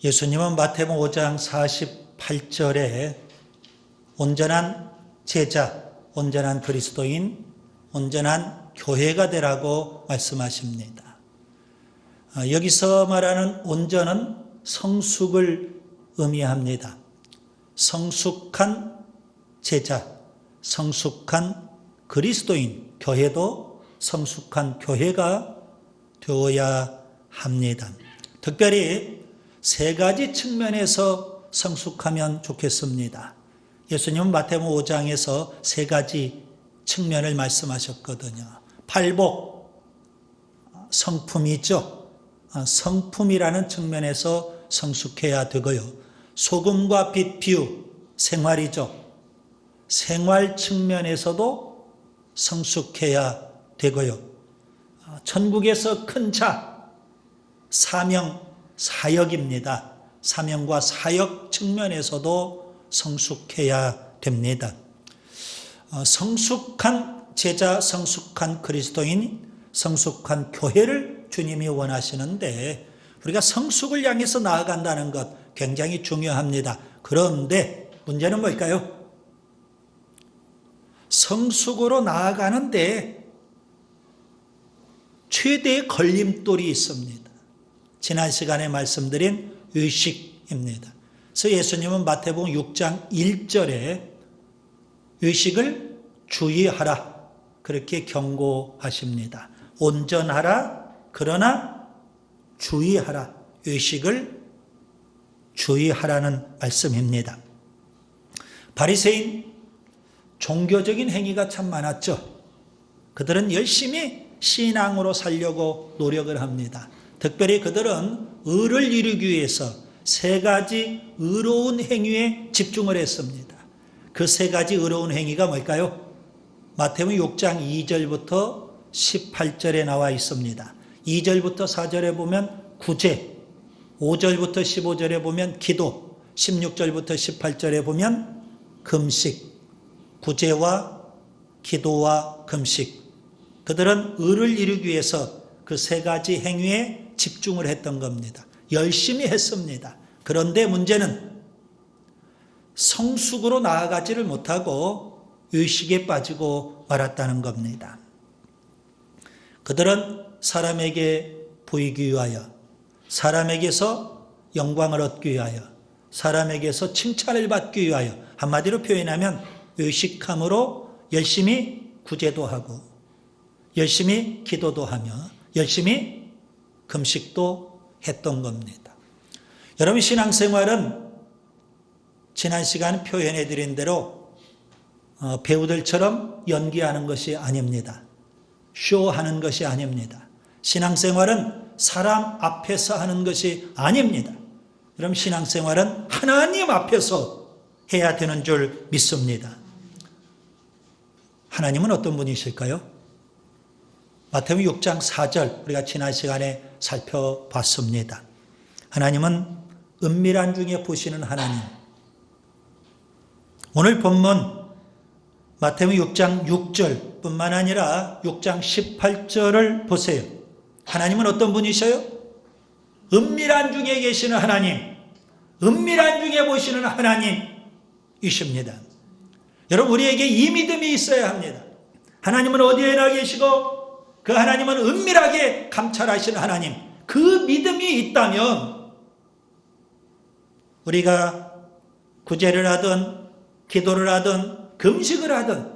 예수님은 마태복음 5장 48절에 온전한 제자, 온전한 그리스도인, 온전한 교회가 되라고 말씀하십니다. 여기서 말하는 온전은 성숙을 의미합니다. 성숙한 제자, 성숙한 그리스도인, 교회도 성숙한 교회가 되어야 합니다. 특별히 세 가지 측면에서 성숙하면 좋겠습니다. 예수님은 마태복음 5장에서 세 가지 측면을 말씀하셨거든요. 팔복, 성품이죠. 성품이라는 측면에서 성숙해야 되고요. 소금과 빛 비유, 생활이죠. 생활 측면에서도 성숙해야 되고요. 천국에서 큰 자, 사명, 사역입니다. 사명과 사역 측면에서도 성숙해야 됩니다. 성숙한 제자, 성숙한 그리스도인, 성숙한 교회를 주님이 원하시는데 우리가 성숙을 향해서 나아간다는 것 굉장히 중요합니다. 그런데 문제는 뭘까요? 성숙으로 나아가는데 최대의 걸림돌이 있습니다. 지난 시간에 말씀드린 의식입니다. 그래서 예수님은 마태복음 6장 1절에 의식을 주의하라 그렇게 경고하십니다. 온전하라 그러나 주의하라. 의식을 주의하라는 말씀입니다. 바리새인 종교적인 행위가 참 많았죠. 그들은 열심히 신앙으로 살려고 노력을 합니다. 특별히 그들은 의를 이루기 위해서 세 가지 의로운 행위에 집중을 했습니다. 그 세 가지 의로운 행위가 뭘까요? 마태복음 6장 2절부터 18절에 나와 있습니다. 2절부터 4절에 보면 구제, 5절부터 15절에 보면 기도, 16절부터 18절에 보면 금식, 구제와 기도와 금식. 그들은 의를 이루기 위해서 그 세 가지 행위에 집중을 했던 겁니다. 열심히 했습니다. 그런데 문제는 성숙으로 나아가지를 못하고 의식에 빠지고 말았다는 겁니다. 그들은 사람에게 보이기 위하여, 사람에게서 영광을 얻기 위하여, 사람에게서 칭찬을 받기 위하여, 한마디로 표현하면 의식함으로 열심히 구제도 하고 열심히 기도도 하며 열심히 금식도 했던 겁니다. 여러분, 신앙생활은 지난 시간 표현해 드린 대로 배우들처럼 연기하는 것이 아닙니다. 쇼하는 것이 아닙니다. 신앙생활은 사람 앞에서 하는 것이 아닙니다. 그럼 신앙생활은 하나님 앞에서 해야 되는 줄 믿습니다. 하나님은 어떤 분이실까요? 마태복음 6장 4절 우리가 지난 시간에 살펴봤습니다. 하나님은 은밀한 중에 보시는 하나님. 오늘 본문 마태복음 6장 6절 뿐만 아니라 6장 18절을 보세요. 하나님은 어떤 분이셔요? 은밀한 중에 계시는 하나님, 은밀한 중에 보시는 하나님이십니다. 여러분, 우리에게 이 믿음이 있어야 합니다. 하나님은 어디에나 계시고 그 하나님은 은밀하게 감찰하시는 하나님. 그 믿음이 있다면 우리가 구제를 하든 기도를 하든 금식을 하든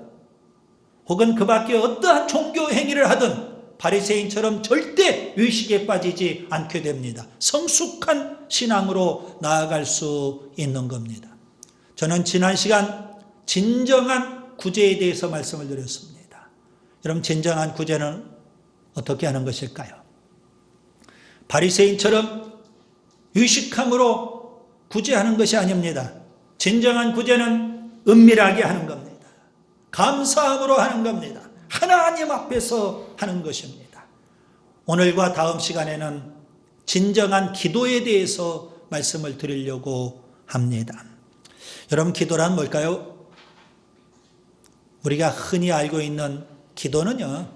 혹은 그 밖에 어떠한 종교 행위를 하든 바리새인처럼 절대 의식에 빠지지 않게 됩니다. 성숙한 신앙으로 나아갈 수 있는 겁니다. 저는 지난 시간 진정한 구제에 대해서 말씀을 드렸습니다. 여러분, 진정한 구제는 어떻게 하는 것일까요? 바리새인처럼 의식함으로 구제하는 것이 아닙니다. 진정한 구제는 은밀하게 하는 겁니다. 감사함으로 하는 겁니다. 하나님 앞에서 하는 것입니다. 오늘과 다음 시간에는 진정한 기도에 대해서 말씀을 드리려고 합니다. 여러분, 기도란 뭘까요? 우리가 흔히 알고 있는 기도는요,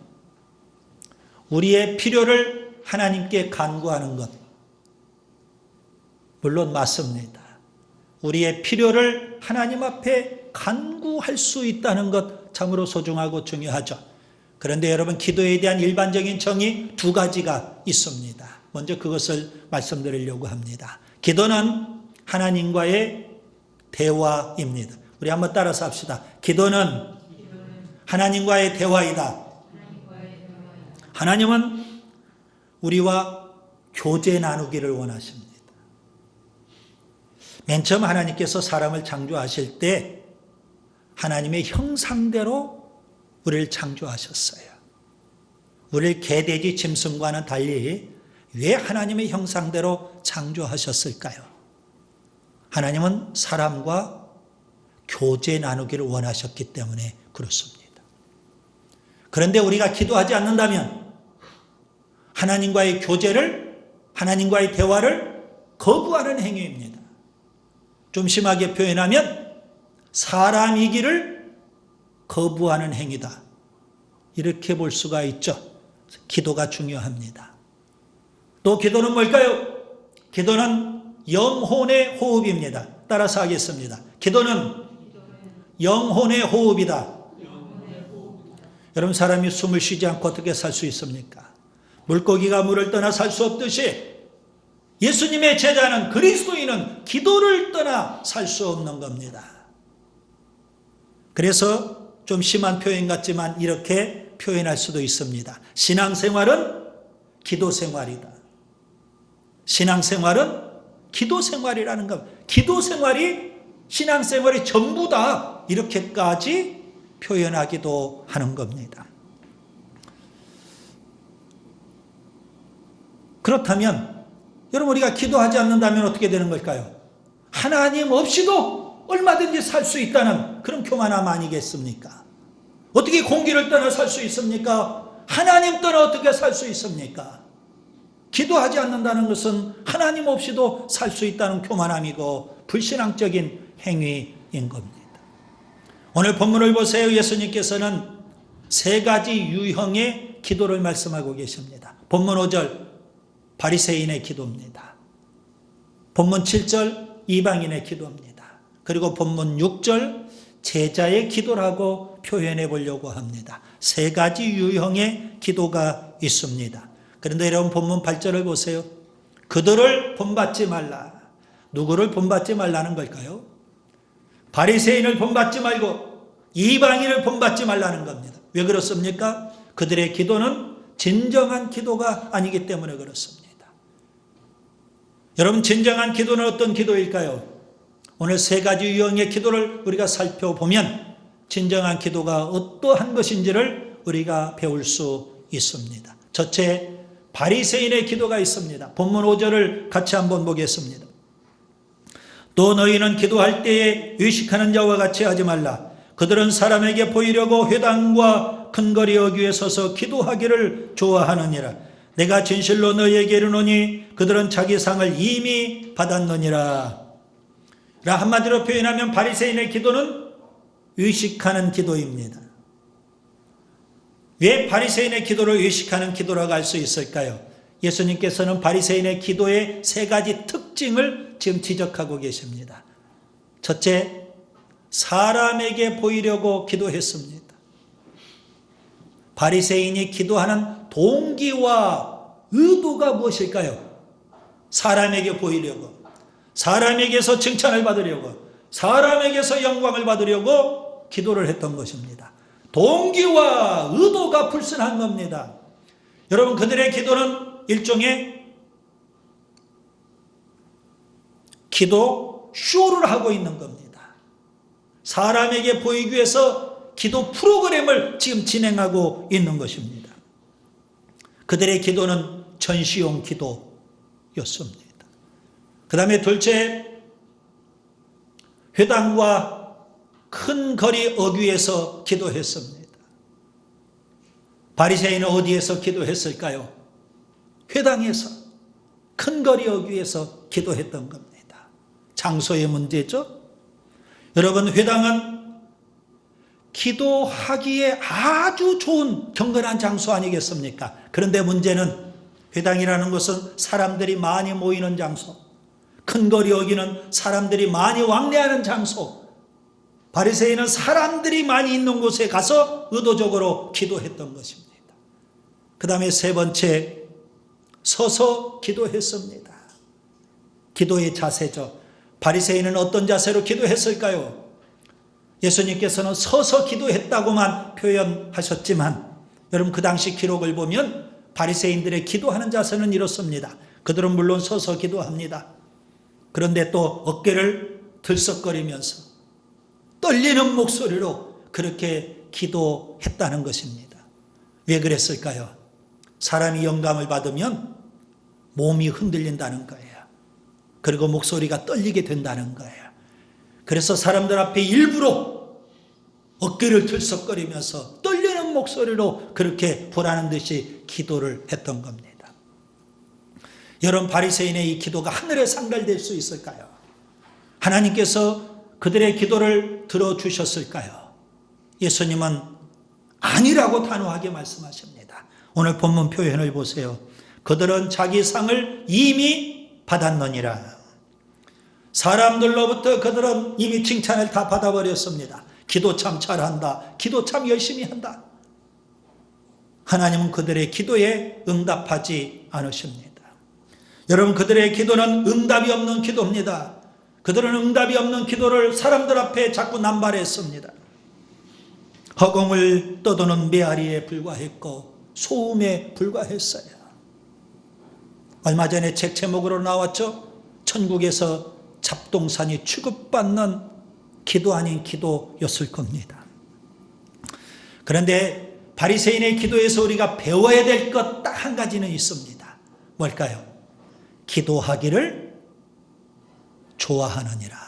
우리의 필요를 하나님께 간구하는 것, 물론 맞습니다. 우리의 필요를 하나님 앞에 간구할 수 있다는 것 참으로 소중하고 중요하죠. 그런데 여러분, 기도에 대한 일반적인 정의 두 가지가 있습니다. 먼저 그것을 말씀드리려고 합니다. 기도는 하나님과의 대화입니다. 우리 한번 따라서 합시다. 기도는 하나님과의 대화이다. 하나님은 우리와 교제 나누기를 원하십니다. 맨 처음 하나님께서 사람을 창조하실 때 하나님의 형상대로 우리를 창조하셨어요. 우리를 개, 돼지, 짐승과는 달리 왜 하나님의 형상대로 창조하셨을까요? 하나님은 사람과 교제 나누기를 원하셨기 때문에 그렇습니다. 그런데 우리가 기도하지 않는다면 하나님과의 교제를, 하나님과의 대화를 거부하는 행위입니다. 좀 심하게 표현하면 사람이기를 거부하는 행위다. 이렇게 볼 수가 있죠. 기도가 중요합니다. 또 기도는 뭘까요? 기도는 영혼의 호흡입니다. 따라서 하겠습니다. 기도는 영혼의 호흡이다. 여러분, 사람이 숨을 쉬지 않고 어떻게 살 수 있습니까? 물고기가 물을 떠나 살 수 없듯이 예수님의 제자는, 그리스도인은 기도를 떠나 살 수 없는 겁니다. 그래서 좀 심한 표현 같지만 이렇게 표현할 수도 있습니다. 신앙생활은 기도생활이다. 신앙생활은 기도생활이라는 것. 기도생활이 신앙생활이 전부다. 이렇게까지 표현하기도 하는 겁니다. 그렇다면 여러분, 우리가 기도하지 않는다면 어떻게 되는 걸까요? 하나님 없이도 얼마든지 살 수 있다는 그런 교만함 아니겠습니까? 어떻게 공기를 떠나 살 수 있습니까? 하나님 떠나 어떻게 살 수 있습니까? 기도하지 않는다는 것은 하나님 없이도 살 수 있다는 교만함이고 불신앙적인 행위인 겁니다. 오늘 본문을 보세요. 예수님께서는 세 가지 유형의 기도를 말씀하고 계십니다. 본문 5절 바리새인의 기도입니다. 본문 7절 이방인의 기도입니다. 그리고 본문 6절 제자의 기도라고 표현해 보려고 합니다. 세 가지 유형의 기도가 있습니다. 그런데 여러분, 본문 8절을 보세요. 그들을 본받지 말라. 누구를 본받지 말라는 걸까요? 바리새인을 본받지 말고 이방인을 본받지 말라는 겁니다. 왜 그렇습니까? 그들의 기도는 진정한 기도가 아니기 때문에 그렇습니다. 여러분, 진정한 기도는 어떤 기도일까요? 오늘 세 가지 유형의 기도를 우리가 살펴보면 진정한 기도가 어떠한 것인지를 우리가 배울 수 있습니다. 첫째, 바리새인의 기도가 있습니다. 본문 5절을 같이 한번 보겠습니다. 또 너희는 기도할 때에 의식하는 자와 같이 하지 말라. 그들은 사람에게 보이려고 회당과 큰 거리 어귀에 서서 기도하기를 좋아하느니라. 내가 진실로 너희에게 이르노니 그들은 자기 상을 이미 받았느니라. 한마디로 표현하면 바리새인의 기도는 의식하는 기도입니다. 왜 바리새인의 기도를 의식하는 기도라고 할 수 있을까요? 예수님께서는 바리새인의 기도의 세 가지 특징을 지금 지적하고 계십니다. 첫째, 사람에게 보이려고 기도했습니다. 바리새인이 기도하는 동기와 의도가 무엇일까요? 사람에게 보이려고, 사람에게서 칭찬을 받으려고, 사람에게서 영광을 받으려고 기도를 했던 것입니다. 동기와 의도가 불순한 겁니다. 여러분, 그들의 기도는 일종의 기도 쇼를 하고 있는 겁니다. 사람에게 보이기 위해서 기도 프로그램을 지금 진행하고 있는 것입니다. 그들의 기도는 전시용 기도였습니다. 그 다음에 둘째, 회당과 큰 거리 어귀에서 기도했습니다. 바리새인은 어디에서 기도했을까요? 회당에서, 큰 거리 어귀에서 기도했던 겁니다. 장소의 문제죠. 여러분, 회당은 기도하기에 아주 좋은 경건한 장소 아니겠습니까? 그런데 문제는 회당이라는 것은 사람들이 많이 모이는 장소, 큰거리 여기는 사람들이 많이 왕래하는 장소, 바리새인은 사람들이 많이 있는 곳에 가서 의도적으로 기도했던 것입니다. 그 다음에 세 번째, 서서 기도했습니다. 기도의 자세죠. 바리새인은 어떤 자세로 기도했을까요? 예수님께서는 서서 기도했다고만 표현하셨지만 여러분 그 당시 기록을 보면 바리새인들의 기도하는 자세는 이렇습니다. 그들은 물론 서서 기도합니다. 그런데 또 어깨를 들썩거리면서 떨리는 목소리로 그렇게 기도했다는 것입니다. 왜 그랬을까요? 사람이 영감을 받으면 몸이 흔들린다는 거예요. 그리고 목소리가 떨리게 된다는 거예요. 그래서 사람들 앞에 일부러 어깨를 들썩거리면서 떨리는 목소리로 그렇게 보라는 듯이 기도를 했던 겁니다. 여러분, 바리새인의 이 기도가 하늘에 상달될 수 있을까요? 하나님께서 그들의 기도를 들어주셨을까요? 예수님은 아니라고 단호하게 말씀하십니다. 오늘 본문 표현을 보세요. 그들은 자기 상을 이미 받았느니라. 사람들로부터 그들은 이미 칭찬을 다 받아버렸습니다. 기도 참 잘한다. 기도 참 열심히 한다. 하나님은 그들의 기도에 응답하지 않으십니다. 여러분, 그들의 기도는 응답이 없는 기도입니다. 그들은 응답이 없는 기도를 사람들 앞에 자꾸 남발했습니다. 허공을 떠도는 메아리에 불과했고 소음에 불과했어요. 얼마 전에 책 제목으로 나왔죠. 천국에서 잡동사니 취급받는 기도 아닌 기도였을 겁니다. 그런데 바리새인의 기도에서 우리가 배워야 될 것 딱 한 가지는 있습니다. 뭘까요? 기도하기를 좋아하느니라.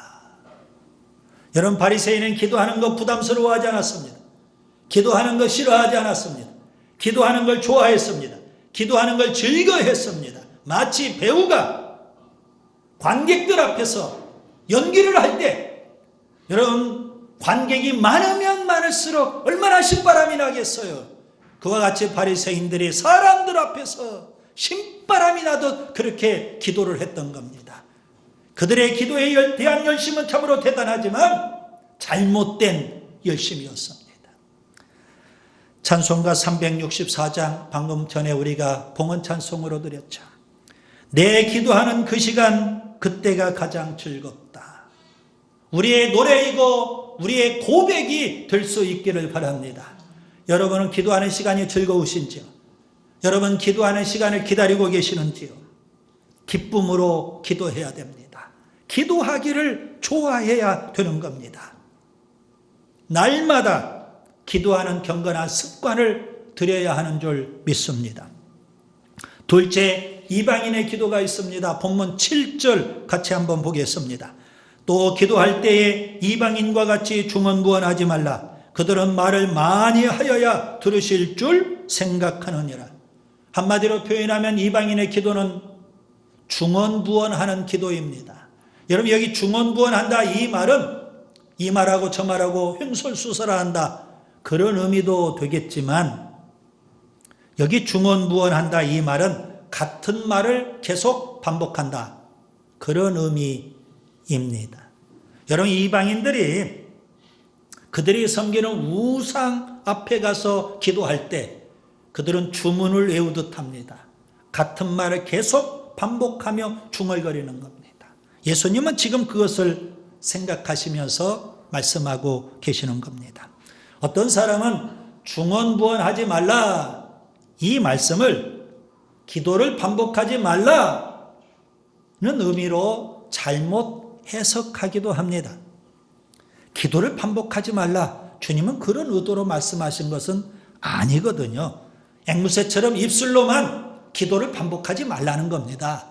여러분, 바리새인은 기도하는 거 부담스러워하지 않았습니다. 기도하는 거 싫어하지 않았습니다. 기도하는 걸 좋아했습니다. 기도하는 걸 즐거워했습니다. 마치 배우가 관객들 앞에서 연기를 할 때, 여러분, 관객이 많으면 많을수록 얼마나 신바람이 나겠어요. 그와 같이 바리새인들이 사람들 앞에서 신바람이 나듯 그렇게 기도를 했던 겁니다. 그들의 기도에 대한 열심은 참으로 대단하지만 잘못된 열심이었습니다. 찬송가 364장, 방금 전에 우리가 봉헌 찬송으로 드렸죠. 내 기도하는 그 시간, 그때가 가장 즐겁다. 우리의 노래이고 우리의 고백이 될 수 있기를 바랍니다. 여러분은 기도하는 시간이 즐거우신지요? 여러분, 기도하는 시간을 기다리고 계시는지요? 기쁨으로 기도해야 됩니다. 기도하기를 좋아해야 되는 겁니다. 날마다 기도하는 경건한 습관을 들여야 하는 줄 믿습니다. 둘째, 이방인의 기도가 있습니다. 본문 7절 같이 한번 보겠습니다. 또 기도할 때에 이방인과 같이 중언부언하지 말라. 그들은 말을 많이 하여야 들으실 줄 생각하느니라. 한마디로 표현하면 이방인의 기도는 중언부언하는 기도입니다. 여러분, 여기 중언부언한다 이 말은 이 말하고 저 말하고 횡설수설한다 그런 의미도 되겠지만, 여기 중언부언한다 이 말은 같은 말을 계속 반복한다 그런 의미입니다. 여러분, 이방인들이 그들이 섬기는 우상 앞에 가서 기도할 때 그들은 주문을 외우듯 합니다. 같은 말을 계속 반복하며 중얼거리는 겁니다. 예수님은 지금 그것을 생각하시면서 말씀하고 계시는 겁니다. 어떤 사람은 중언부언하지 말라 이 말씀을 기도를 반복하지 말라는 의미로 잘못 해석하기도 합니다. 기도를 반복하지 말라, 주님은 그런 의도로 말씀하신 것은 아니거든요. 앵무새처럼 입술로만 기도를 반복하지 말라는 겁니다.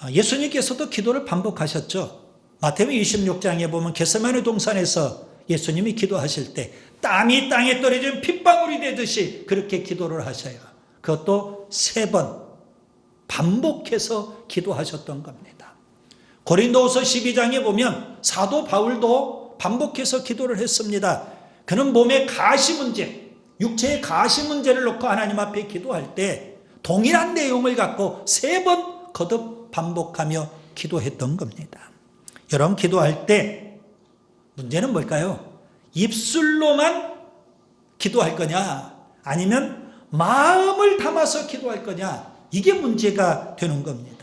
예수님께서도 기도를 반복하셨죠. 마태복음 26장에 보면 겟세마네 동산에서 예수님이 기도하실 때 땀이 땅에 떨어지는 핏방울이 되듯이 그렇게 기도를 하셔요. 그것도 3번 반복해서 기도하셨던 겁니다. 고린도후서 12장에 보면 사도 바울도 반복해서 기도를 했습니다. 그는 몸의 가시 문제, 육체의 가시 문제를 놓고 하나님 앞에 기도할 때 동일한 내용을 갖고 3번 거듭 반복하며 기도했던 겁니다. 여러분, 기도할 때 문제는 뭘까요? 입술로만 기도할 거냐, 아니면 마음을 담아서 기도할 거냐, 이게 문제가 되는 겁니다.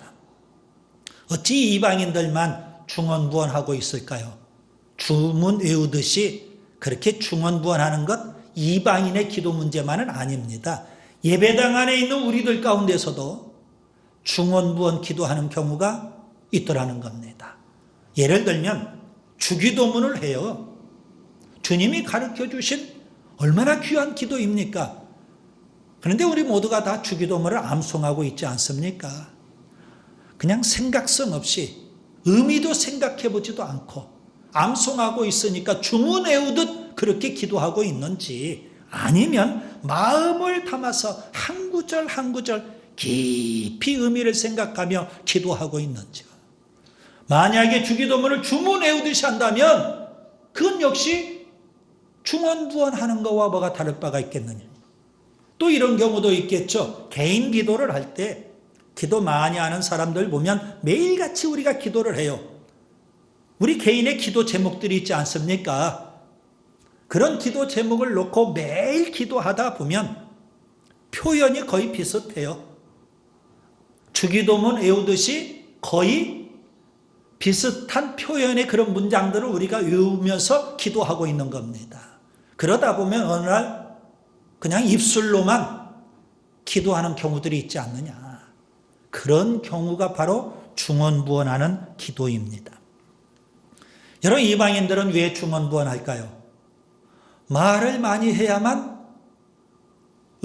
어찌 이방인들만 중언부언하고 있을까요? 주문 외우듯이 그렇게 중언부언하는 것 이방인의 기도 문제만은 아닙니다. 예배당 안에 있는 우리들 가운데서도 중언부언 기도하는 경우가 있더라는 겁니다. 예를 들면 주기도문을 해요. 주님이 가르쳐 주신 얼마나 귀한 기도입니까? 그런데 우리 모두가 다 주기도문을 암송하고 있지 않습니까? 그냥 생각성 없이 의미도 생각해 보지도 않고 암송하고 있으니까 주문 외우듯 그렇게 기도하고 있는지, 아니면 마음을 담아서 한 구절 한 구절 깊이 의미를 생각하며 기도하고 있는지. 만약에 주기도문을 주문 외우듯이 한다면 그건 역시 중언부언하는 것과 뭐가 다를 바가 있겠느냐. 또 이런 경우도 있겠죠. 개인 기도를 할 때 기도 많이 하는 사람들 보면 매일같이 우리가 기도를 해요. 우리 개인의 기도 제목들이 있지 않습니까? 그런 기도 제목을 놓고 매일 기도하다 보면 표현이 거의 비슷해요. 주기도문 외우듯이 거의 비슷한 표현의 그런 문장들을 우리가 외우면서 기도하고 있는 겁니다. 그러다 보면 어느 날 그냥 입술로만 기도하는 경우들이 있지 않느냐. 그런 경우가 바로 중언부언하는 기도입니다. 여러분, 이방인들은 왜 중언부언할까요? 말을 많이 해야만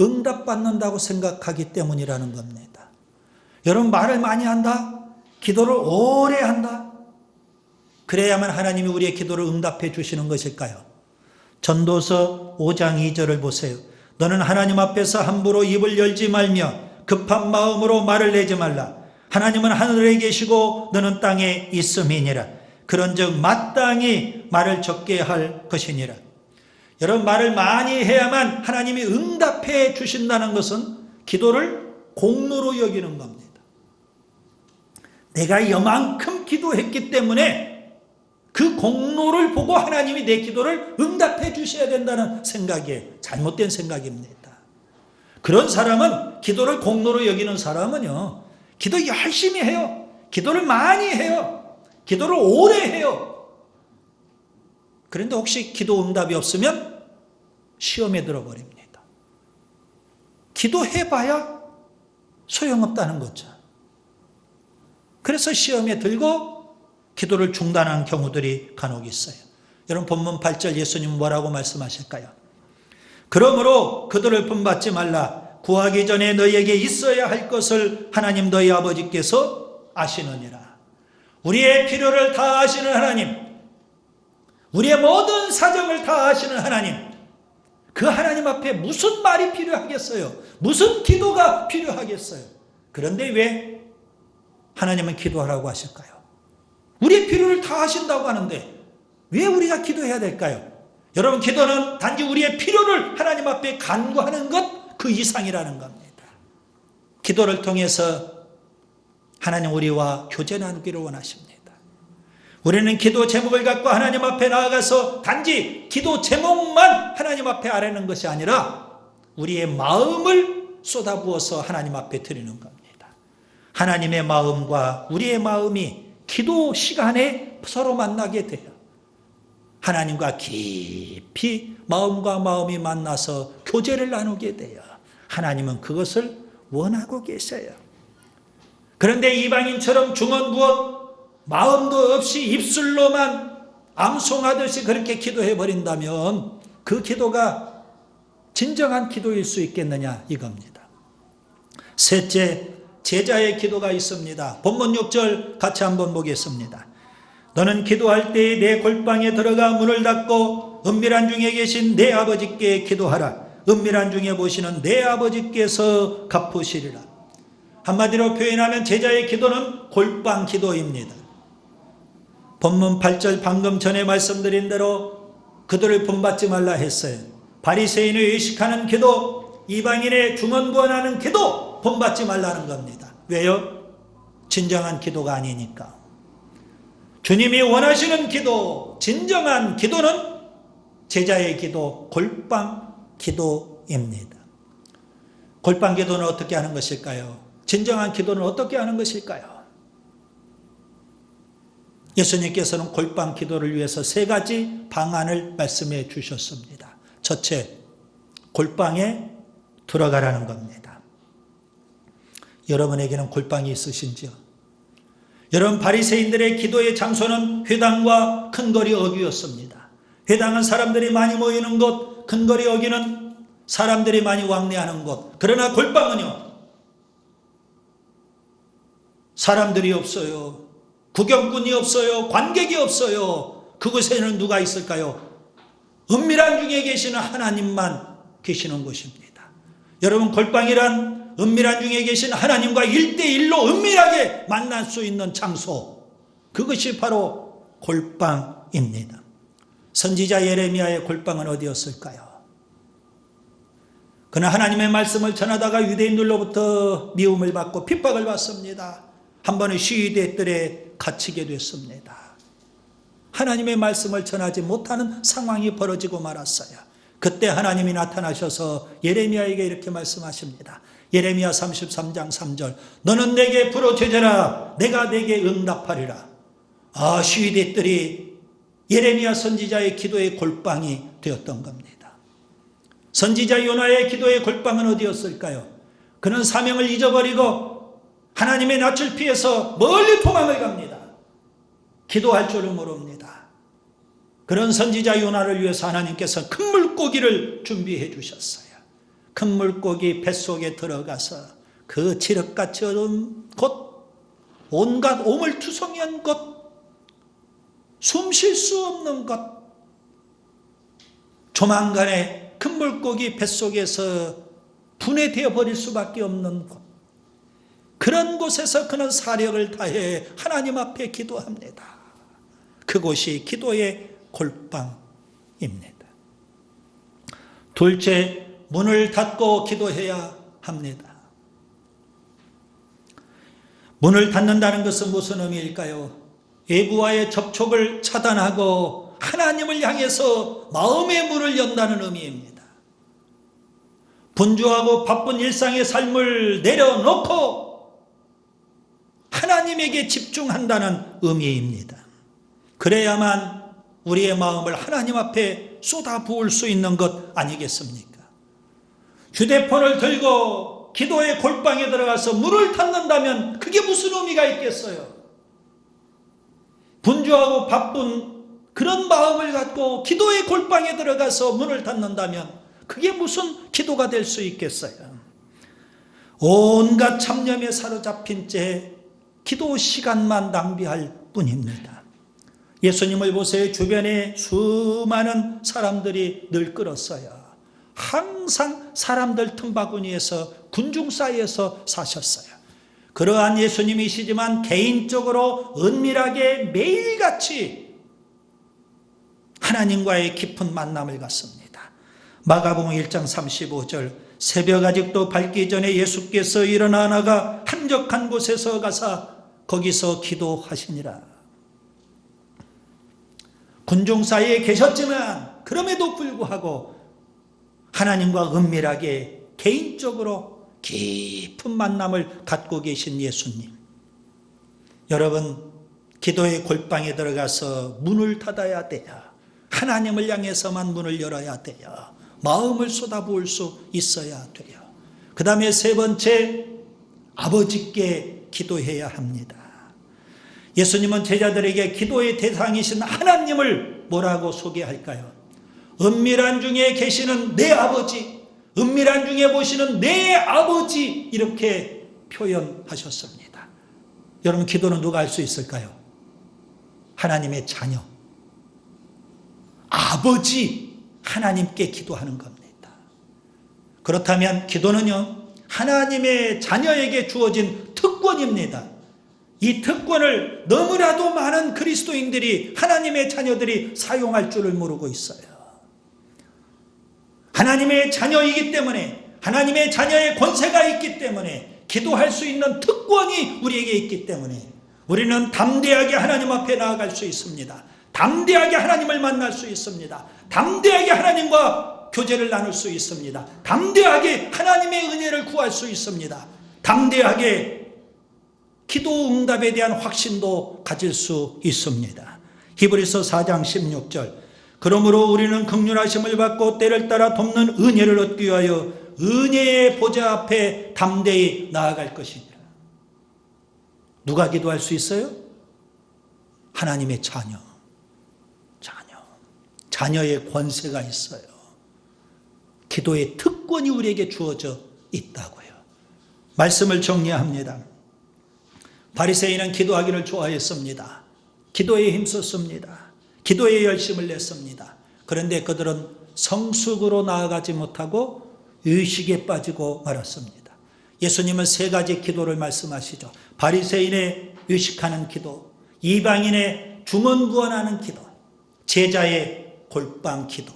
응답받는다고 생각하기 때문이라는 겁니다. 여러분, 말을 많이 한다? 기도를 오래 한다? 그래야만 하나님이 우리의 기도를 응답해 주시는 것일까요? 전도서 5장 2절을 보세요. 너는 하나님 앞에서 함부로 입을 열지 말며 급한 마음으로 말을 내지 말라. 하나님은 하늘에 계시고 너는 땅에 있음이니라. 그런즉 마땅히 말을 적게 할 것이니라. 여러분, 말을 많이 해야만 하나님이 응답해 주신다는 것은 기도를 공로로 여기는 겁니다. 내가 이만큼 기도했기 때문에 그 공로를 보고 하나님이 내 기도를 응답해 주셔야 된다는 생각이 잘못된 생각입니다. 그런 사람은, 기도를 공로로 여기는 사람은요, 기도 열심히 해요. 기도를 많이 해요. 기도를 오래 해요. 그런데 혹시 기도 응답이 없으면 시험에 들어버립니다. 기도해봐야 소용없다는 거죠. 그래서 시험에 들고 기도를 중단하는 경우들이 간혹 있어요. 여러분, 본문 8절 예수님 뭐라고 말씀하실까요? 그러므로 그들을 본받지 말라. 구하기 전에 너희에게 있어야 할 것을 하나님 너희 아버지께서 아시느니라. 우리의 필요를 다 아시는 하나님, 우리의 모든 사정을 다 아시는 하나님, 그 하나님 앞에 무슨 말이 필요하겠어요? 무슨 기도가 필요하겠어요? 그런데 왜 하나님은 기도하라고 하실까요? 우리의 필요를 다 아신다고 하는데 왜 우리가 기도해야 될까요? 여러분, 기도는 단지 우리의 필요를 하나님 앞에 간구하는 것 그 이상이라는 겁니다. 기도를 통해서 하나님 우리와 교제 나누기를 원하십니다. 우리는 기도 제목을 갖고 하나님 앞에 나아가서 단지 기도 제목만 하나님 앞에 아뢰는 것이 아니라 우리의 마음을 쏟아부어서 하나님 앞에 드리는 겁니다. 하나님의 마음과 우리의 마음이 기도 시간에 서로 만나게 돼요. 하나님과 깊이 마음과 마음이 만나서 교제를 나누게 돼요. 하나님은 그것을 원하고 계셔요. 그런데 이방인처럼 중언부언, 마음도 없이 입술로만 암송하듯이 그렇게 기도해 버린다면 그 기도가 진정한 기도일 수 있겠느냐, 이겁니다. 셋째, 제자의 기도가 있습니다. 본문 6절 같이 한번 보겠습니다. 너는 기도할 때에 내 골방에 들어가 문을 닫고 은밀한 중에 계신 내 아버지께 기도하라. 은밀한 중에 보시는 내 아버지께서 갚으시리라. 한마디로 표현하면 제자의 기도는 골방 기도입니다. 본문 8절 방금 전에 말씀드린 대로 그들을 본받지 말라 했어요. 바리새인을 의식하는 기도, 이방인의 중언부언하는 기도 본받지 말라는 겁니다. 왜요? 진정한 기도가 아니니까. 주님이 원하시는 기도, 진정한 기도는 제자의 기도, 골방 기도입니다. 골방 기도는 어떻게 하는 것일까요? 진정한 기도는 어떻게 하는 것일까요? 예수님께서는 골방 기도를 위해서 3가지 방안을 말씀해 주셨습니다. 첫째, 골방에 들어가라는 겁니다. 여러분에게는 골방이 있으신지요? 여러분, 바리새인들의 기도의 장소는 회당과 큰거리 어귀였습니다. 회당은 사람들이 많이 모이는 곳, 큰거리 어귀는 사람들이 많이 왕래하는 곳. 그러나 골방은요, 사람들이 없어요. 구경꾼이 없어요. 관객이 없어요. 그곳에는 누가 있을까요? 은밀한 중에 계시는 하나님만 계시는 곳입니다. 여러분, 골방이란 은밀한 중에 계신 하나님과 1대1로 은밀하게 만날 수 있는 장소, 그것이 바로 골방입니다. 선지자 예레미야의 골방은 어디였을까요? 그는 하나님의 말씀을 전하다가 유대인들로부터 미움을 받고 핍박을 받습니다. 한 번은 시위대 뜰에 갇히게 됐습니다. 하나님의 말씀을 전하지 못하는 상황이 벌어지고 말았어요. 그때 하나님이 나타나셔서 예레미야에게 이렇게 말씀하십니다. 예레미야 33장 3절, 너는 내게 부르짖으라, 내가 내게 응답하리라. 시위대 뜰이 예레미야 선지자의 기도의 골방이 되었던 겁니다. 선지자 요나의 기도의 골방은 어디였을까요? 그는 사명을 잊어버리고 하나님의 낯을 피해서 멀리 도망을 갑니다. 기도할 줄을 모릅니다. 그런 선지자 요나를 위해서 하나님께서 큰 물고기를 준비해 주셨어요. 큰 물고기 뱃속에 들어가서 그 지륵같이 어두운 곳, 온갖 오물투성이한 곳, 숨 쉴 수 없는 곳, 조만간에 큰 물고기 뱃속에서 분해되어 버릴 수밖에 없는 곳, 그런 곳에서 그는 사력을 다해 하나님 앞에 기도합니다. 그곳이 기도의 골방입니다. 둘째, 문을 닫고 기도해야 합니다. 문을 닫는다는 것은 무슨 의미일까요? 외부와의 접촉을 차단하고 하나님을 향해서 마음의 문을 연다는 의미입니다. 분주하고 바쁜 일상의 삶을 내려놓고 하나님에게 집중한다는 의미입니다. 그래야만 우리의 마음을 하나님 앞에 쏟아부을 수 있는 것 아니겠습니까? 휴대폰을 들고 기도의 골방에 들어가서 문을 닫는다면 그게 무슨 의미가 있겠어요? 분주하고 바쁜 그런 마음을 갖고 기도의 골방에 들어가서 문을 닫는다면 그게 무슨 기도가 될 수 있겠어요? 온갖 잡념에 사로잡힌 채 기도 시간만 낭비할 뿐입니다. 예수님을 보세요. 주변에 수많은 사람들이 늘 끌었어요. 항상 사람들 틈바구니에서 군중 사이에서 사셨어요. 그러한 예수님이시지만 개인적으로 은밀하게 매일같이 하나님과의 깊은 만남을 갖습니다. 마가복음 1장 35절, 새벽 아직도 밝기 전에 예수께서 일어나 나가 한적한 곳에서 가사 거기서 기도하시니라. 군중 사이에 계셨지만 그럼에도 불구하고 하나님과 은밀하게 개인적으로 깊은 만남을 갖고 계신 예수님. 여러분, 기도의 골방에 들어가서 문을 닫아야 돼요. 하나님을 향해서만 문을 열어야 돼요. 마음을 쏟아부을 수 있어야 돼요. 그 다음에 세 번째, 아버지께 기도해야 합니다. 예수님은 제자들에게 기도의 대상이신 하나님을 뭐라고 소개할까요? 은밀한 중에 계시는 내 아버지, 은밀한 중에 보시는 내 아버지, 이렇게 표현하셨습니다. 여러분, 기도는 누가 할 수 있을까요? 하나님의 자녀, 아버지 하나님께 기도하는 겁니다. 그렇다면 기도는요, 하나님의 자녀에게 주어진 특권입니다. 이 특권을 너무나도 많은 그리스도인들이, 하나님의 자녀들이 사용할 줄을 모르고 있어요. 하나님의 자녀이기 때문에, 하나님의 자녀의 권세가 있기 때문에, 기도할 수 있는 특권이 우리에게 있기 때문에 우리는 담대하게 하나님 앞에 나아갈 수 있습니다. 담대하게 하나님을 만날 수 있습니다. 담대하게 하나님과 교제를 나눌 수 있습니다. 담대하게 하나님의 은혜를 구할 수 있습니다. 담대하게 기도 응답에 대한 확신도 가질 수 있습니다. 히브리서 4장 16절, 그러므로 우리는 긍휼하심을 받고 때를 따라 돕는 은혜를 얻기 위하여 은혜의 보좌 앞에 담대히 나아갈 것이니라. 누가 기도할 수 있어요? 하나님의 자녀의 권세가 있어요. 기도의 특권이 우리에게 주어져 있다고요. 말씀을 정리합니다. 바리새인은 기도하기를 좋아했습니다. 기도에 힘썼습니다. 기도에 열심을 냈습니다. 그런데 그들은 성숙으로 나아가지 못하고 의식에 빠지고 말았습니다. 예수님은 세 가지 기도를 말씀하시죠. 바리새인의 의식하는 기도, 이방인의 중언부언하는 기도, 제자의 골방 기도.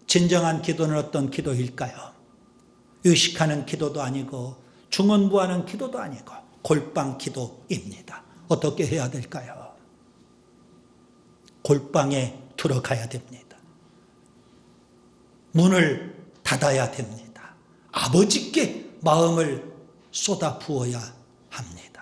진정한 기도는 어떤 기도일까요? 의식하는 기도도 아니고 중언부언하는 기도도 아니고 골방 기도입니다. 어떻게 해야 될까요? 골방에 들어가야 됩니다. 문을 닫아야 됩니다. 아버지께 마음을 쏟아 부어야 합니다.